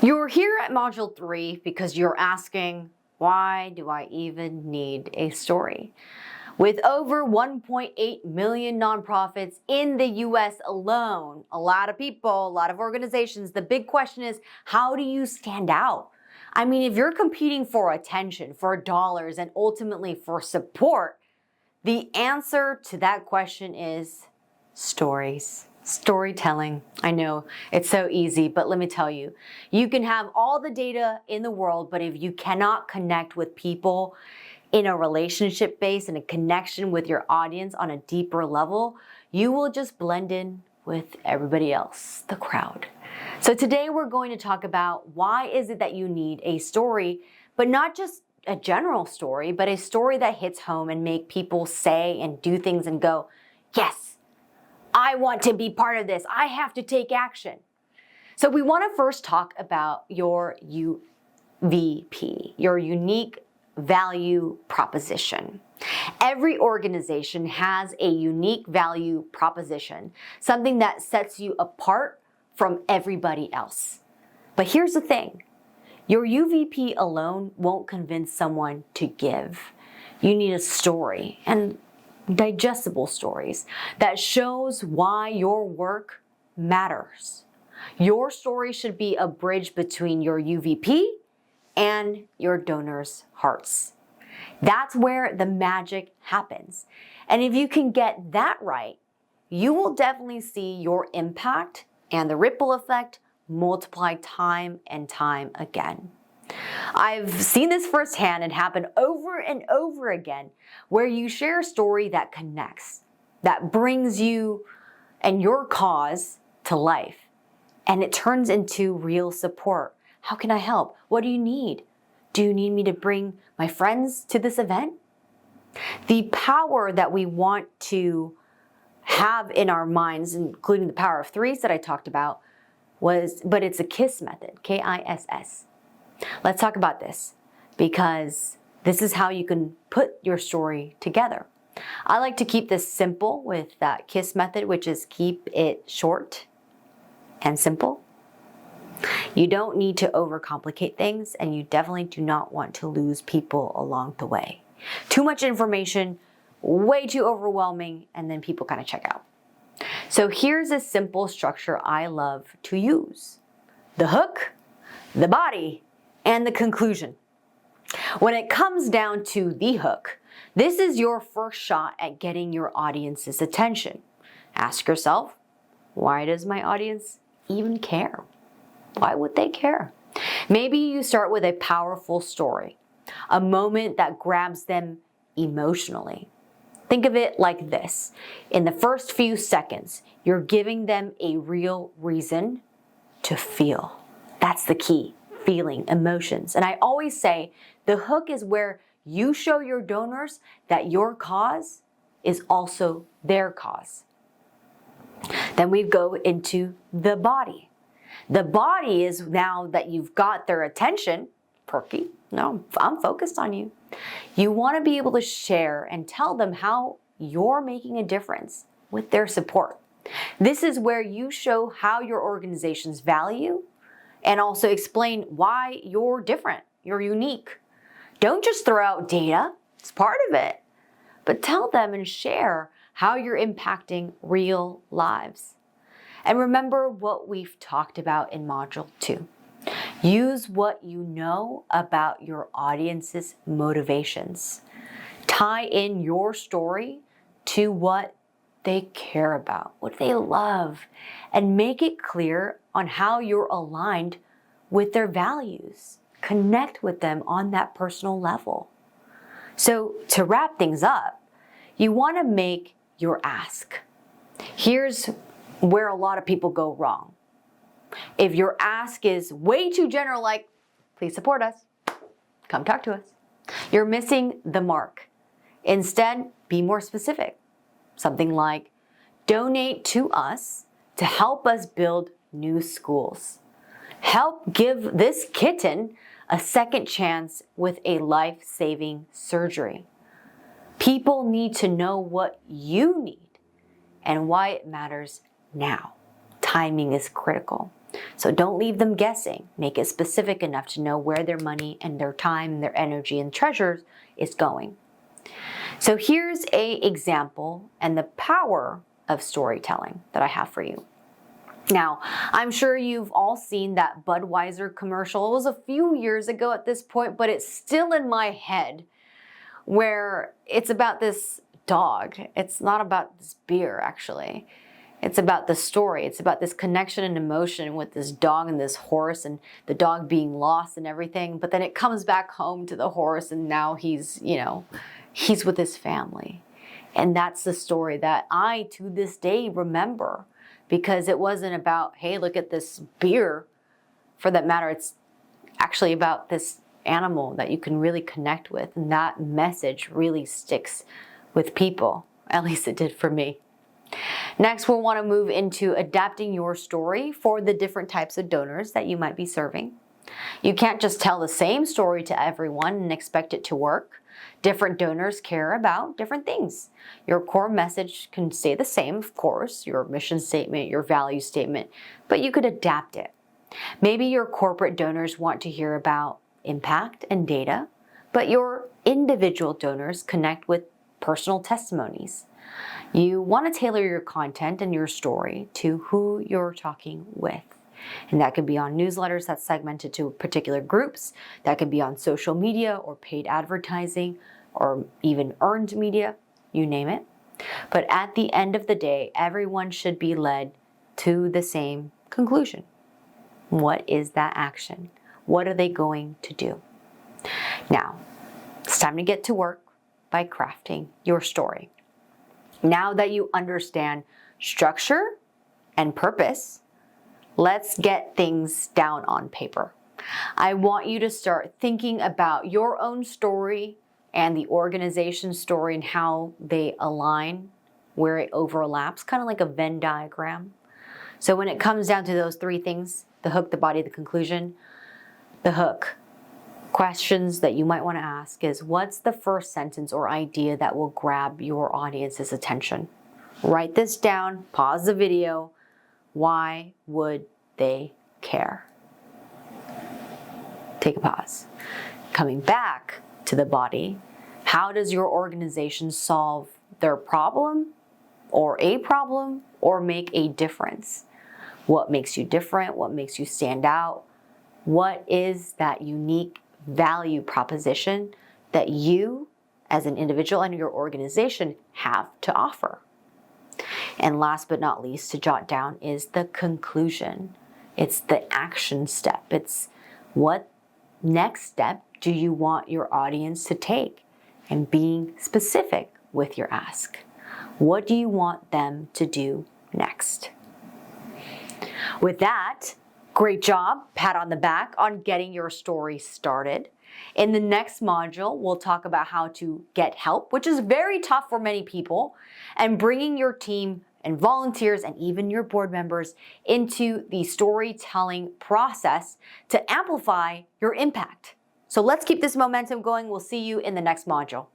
You're here at Module 3 because you're asking, why do I even need a story? With over 1.8 million nonprofits in the US alone, a lot of people, a lot of organizations, the big question is, how do you stand out? I mean, if you're competing for attention, for dollars, and ultimately for support, the answer to that question is stories. Storytelling. I know it's so easy, but let me tell you, you can have all the data in the world, but if you cannot connect with people in a relationship base and a connection with your audience on a deeper level, you will just blend in with everybody else, the crowd. So today we're going to talk about why is it that you need a story, but not just a general story, but a story that hits home and make people say and do things and go, yes, I want to be part of this. I have to take action. So we want to first talk about your UVP, your unique value proposition. Every organization has a unique value proposition, something that sets you apart from everybody else. But here's the thing. Your UVP alone won't convince someone to give. You need a story, and digestible stories that shows why your work matters. Your story should be a bridge between your UVP and your donors' hearts. That's where the magic happens. And if you can get that right, you will definitely see your impact and the ripple effect multiply time and time again. I've seen this firsthand and happen over and over again, where you share a story that connects, that brings you and your cause to life, and it turns into real support. How can I help? What do you need? Do you need me to bring my friends to this event? The power that we want to have in our minds, including the power of threes that I talked about, but it's a KISS method, K-I-S-S. Let's talk about this because this is how you can put your story together. I like to keep this simple with that KISS method, which is keep it short and simple. You don't need to overcomplicate things, and you definitely do not want to lose people along the way. Too much information, way too overwhelming, and then people kind of check out. So here's a simple structure I love to use. The hook, the body, and the conclusion. When it comes down to the hook, this is your first shot at getting your audience's attention. Ask yourself, why does my audience even care? Why would they care? Maybe you start with a powerful story, a moment that grabs them emotionally. Think of it like this. In the first few seconds, you're giving them a real reason to feel. That's the key. Feeling, emotions. And I always say the hook is where you show your donors that your cause is also their cause. Then we go into the body. The body is now that you've got their attention, perky, no, I'm focused on you. You want to be able to share and tell them how you're making a difference with their support. This is where you show how your organization's value and also explain why you're different, you're unique. Don't just throw out data, it's part of it, but tell them and share how you're impacting real lives. And remember what we've talked about in Module 2. Use what you know about your audience's motivations. Tie in your story to what they care about, what they love, and make it clear on how you're aligned with their values. Connect with them on that personal level. So to wrap things up, you want to make your ask. Here's where a lot of people go wrong. If your ask is way too general, like, please support us, come talk to us, you're missing the mark. Instead, be more specific. Something like, donate to us to help us build new schools. Help give this kitten a second chance with a life-saving surgery. People need to know what you need and why it matters now. Timing is critical. So don't leave them guessing. Make it specific enough to know where their money and their time and their energy and treasures is going. So here's an example and the power of storytelling that I have for you. Now, I'm sure you've all seen that Budweiser commercial. It was a few years ago at this point, but it's still in my head, where it's about this dog. It's not about this beer, actually. It's about the story. It's about this connection and emotion with this dog and this horse, and the dog being lost and everything. But then it comes back home to the horse, and now he's with his family. And that's the story that I, to this day, remember, because it wasn't about, hey, look at this beer. For that matter, it's actually about this animal that you can really connect with. And that message really sticks with people. At least it did for me. Next, we'll want to move into adapting your story for the different types of donors that you might be serving. You can't just tell the same story to everyone and expect it to work. Different donors care about different things. Your core message can stay the same, of course, your mission statement, your value statement, but you could adapt it. Maybe your corporate donors want to hear about impact and data, but your individual donors connect with personal testimonies. You want to tailor your content and your story to who you're talking with. And that could be on newsletters that's segmented to particular groups. That could be on social media or paid advertising or even earned media, you name it. But at the end of the day, everyone should be led to the same conclusion. What is that action? What are they going to do? Now, it's time to get to work by crafting your story. Now that you understand structure and purpose, let's get things down on paper. I want you to start thinking about your own story and the organization's story and how they align, where it overlaps, kind of like a Venn diagram. So when it comes down to those three things, the hook, the body, the conclusion, the hook, questions that you might want to ask is, what's the first sentence or idea that will grab your audience's attention? Write this down, pause the video. Why would they care? Take a pause. Coming back to the body, how does your organization solve their problem or a problem or make a difference? What makes you different? What makes you stand out? What is that unique value proposition that you as an individual and your organization have to offer? And last but not least, to jot down is the conclusion. It's the action step. It's what next step do you want your audience to take? And being specific with your ask. What do you want them to do next? With that, great job, pat on the back on getting your story started. In the next module, we'll talk about how to get help, which is very tough for many people, and bringing your team and volunteers and even your board members into the storytelling process to amplify your impact. So let's keep this momentum going. We'll see you in the next module.